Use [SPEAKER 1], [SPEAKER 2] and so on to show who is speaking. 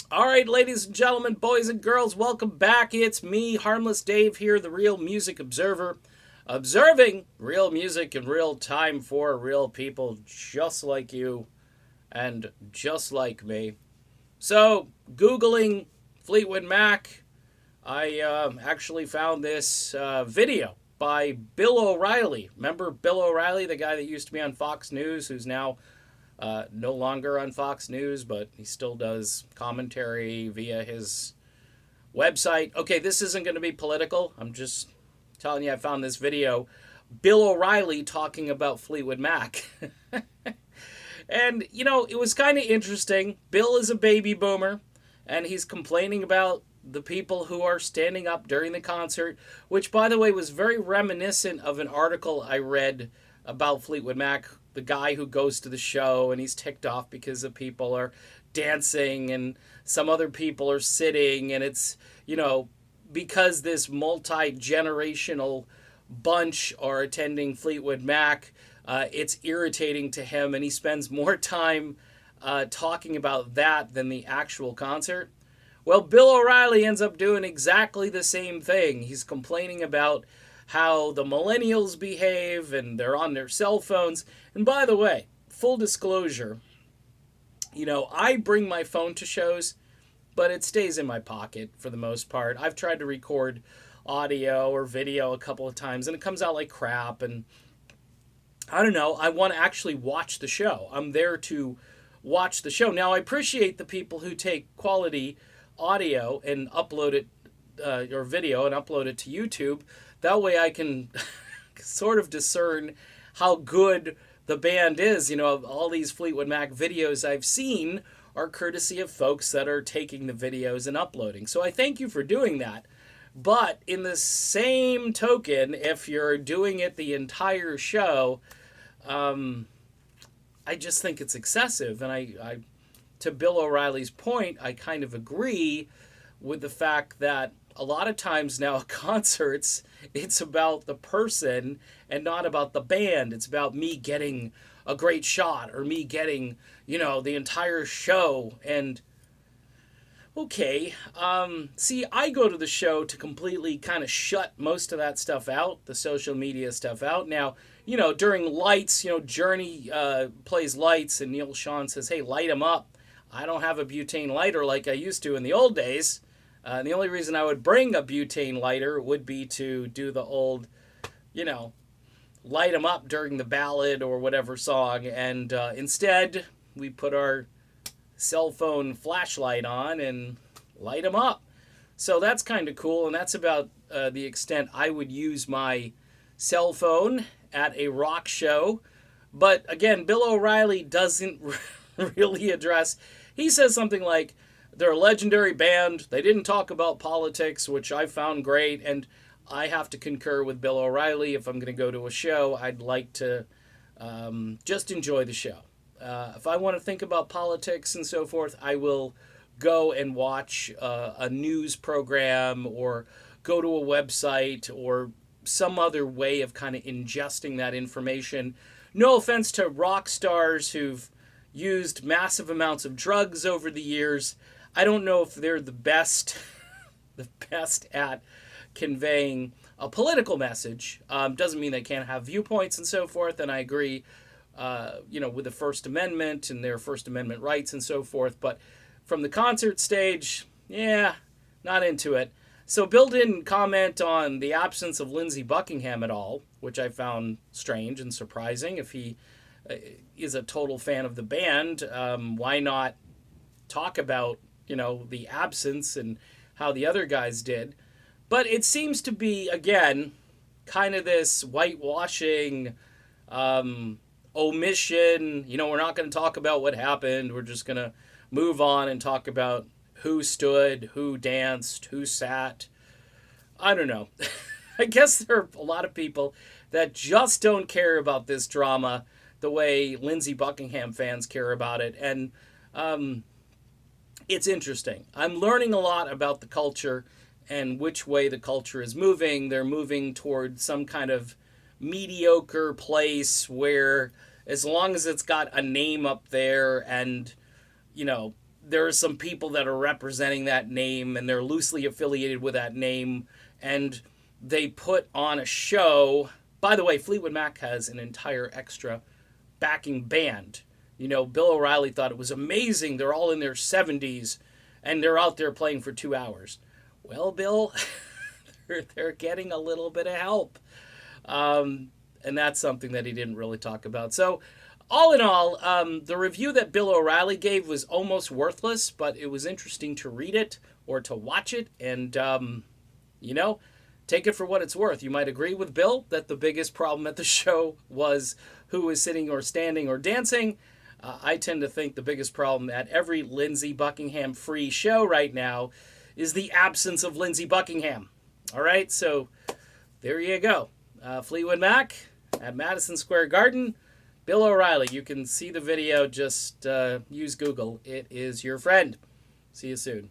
[SPEAKER 1] All right, ladies and gentlemen, boys and girls, welcome back. It's me, Harmless Dave, here, the Real Music Observer, observing real music in real time for real people just like you and just like me. So, Googling Fleetwood Mac, I actually found this video by Bill O'Reilly. Remember Bill O'Reilly, the guy that used to be on Fox News, who's now no longer on Fox News, but he still does commentary via his website. Okay, this isn't going to be political. I'm just telling you, I found this video. Bill O'Reilly talking about Fleetwood Mac. And, it was kind of interesting. Bill is a baby boomer, and he's complaining about the people who are standing up during the concert, which, by the way, was very reminiscent of an article I read about Fleetwood Mac, the guy who goes to the show and he's ticked off because the people are dancing and some other people are sitting, and it's, because this multi generational bunch are attending Fleetwood Mac, it's irritating to him, and he spends more time talking about that than the actual concert. Well, Bill O'Reilly ends up doing exactly the same thing. He's complaining about how the millennials behave and they're on their cell phones. And by the way, full disclosure, I bring my phone to shows, but it stays in my pocket for the most part. I've tried to record audio or video a couple of times and it comes out like crap, and I don't know, I want to actually watch the show. I'm there to watch the show. Now, I appreciate the people who take quality audio and upload it, or video, and upload it to YouTube. That way I can sort of discern how good the band is. All these Fleetwood Mac videos I've seen are courtesy of folks that are taking the videos and uploading. So I thank you for doing that. But in the same token, if you're doing it the entire show, I just think it's excessive. And I to Bill O'Reilly's point, I kind of agree with the fact that a lot of times now at concerts, it's about the person and not about the band. It's about me getting a great shot or me getting, the entire show. And okay, see, I go to the show to completely kind of shut most of that stuff out, the social media stuff out. Now, during lights, Journey plays lights and Neil Sean says, hey, light them up. I don't have a butane lighter like I used to in the old days. The only reason I would bring a butane lighter would be to do the old, light them up during the ballad or whatever song. And instead, we put our cell phone flashlight on and light them up. So that's kind of cool. And that's about the extent I would use my cell phone at a rock show. But again, Bill O'Reilly doesn't really address. He says something like, they're a legendary band. They didn't talk about politics, which I found great. And I have to concur with Bill O'Reilly. If I'm going to go to a show, I'd like to just enjoy the show. If I want to think about politics and so forth, I will go and watch a news program or go to a website or some other way of kind of ingesting that information. No offense to rock stars who've used massive amounts of drugs over the years. I don't know if they're the best at conveying a political message. Doesn't mean they can't have viewpoints and so forth. And I agree, with the First Amendment and their First Amendment rights and so forth. But from the concert stage, not into it. So Bill didn't comment on the absence of Lindsey Buckingham at all, which I found strange and surprising. If he is a total fan of the band, why not talk about, the absence and how the other guys did? But it seems to be, again, kind of this whitewashing, omission. We're not going to talk about what happened. We're just going to move on and talk about who stood, who danced, who sat. I don't know. I guess there are a lot of people that just don't care about this drama the way Lindsey Buckingham fans care about it. And it's interesting. I'm learning a lot about the culture and which way the culture is moving. They're moving toward some kind of mediocre place where as long as it's got a name up there and, there are some people that are representing that name and they're loosely affiliated with that name, and they put on a show. By the way, Fleetwood Mac has an entire extra backing band. You know, Bill O'Reilly thought it was amazing. They're all in their 70s and they're out there playing for 2 hours. Well, Bill, they're getting a little bit of help. And that's something that he didn't really talk about. So, all in all, the review that Bill O'Reilly gave was almost worthless, but it was interesting to read it or to watch it. And, you know, take it for what it's worth. You might agree with Bill that the biggest problem at the show was who was sitting or standing or dancing. I tend to think the biggest problem at every Lindsey Buckingham free show right now is the absence of Lindsey Buckingham. All right, so there you go. Fleetwood Mac at Madison Square Garden. Bill O'Reilly. You can see the video. Just use Google. It is your friend. See you soon.